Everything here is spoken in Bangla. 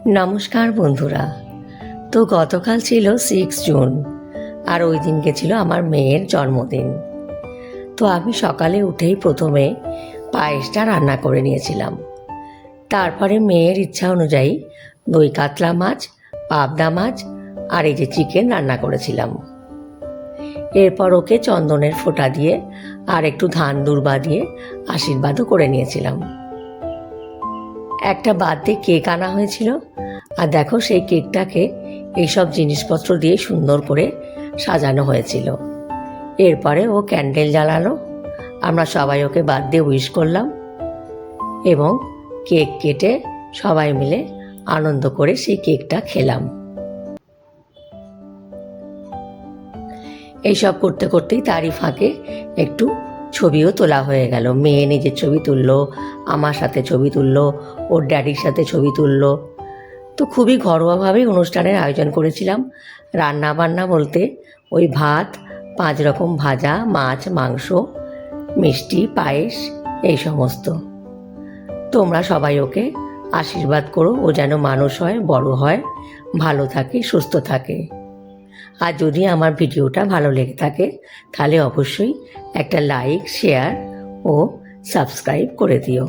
নমস্কার বন্ধুরা। তো গতকাল ছিল 6 জুন, আর ওই দিনকে ছিল আমার মেয়ের জন্মদিন। তো আমি সকালে উঠেই প্রথমে পায়েসটা রান্না করে নিয়েছিলাম। তারপরে মেয়ের ইচ্ছা অনুযায়ী দই কাতলা মাছ, পাবদা মাছ আর এই যে চিকেন রান্না করেছিলাম। এরপর ওকে চন্দনের ফোঁটা দিয়ে আর একটু ধান দুর্বা দিয়ে আশীর্বাদও করে নিয়েছিলাম। একটা বার্থডে কেক আনা হয়েছিল, আর দেখো সেই কেকটাকে এইসব জিনিসপত্র দিয়ে সুন্দর করে সাজানো হয়েছিল। এরপরে ও ক্যান্ডেল জ্বালালো, আমরা সবাই ওকে বার্থডে উইশ করলাম এবং কেক কেটে সবাই মিলে আনন্দ করে সেই কেকটা খেলাম। এইসব করতে করতেই তারই ফাঁকে একটু ছবিও তোলা হয়ে গেল। মেয়ে নিজের ছবি তুললো, আমার সাথে ছবি তুললো, ওর ড্যাডির সাথে ছবি তুললো। তো খুবই ঘরোয়াভাবেই অনুষ্ঠানের আয়োজন করেছিলাম। রান্না বান্না বলতে ওই ভাত, 5 রকম ভাজা, মাছ, মাংস, মিষ্টি, পায়েস, এই সমস্ত। তোমরা সবাই ওকে আশীর্বাদ করো, ও যেন মানুষ হয়, বড় হয়, ভালো থাকে, সুস্থ থাকে। আর যদি আমার ভিডিওটা ভালো লেগে থাকে তাহলে অবশ্যই একটা লাইক, শেয়ার ও সাবস্ক্রাইব করে দিও।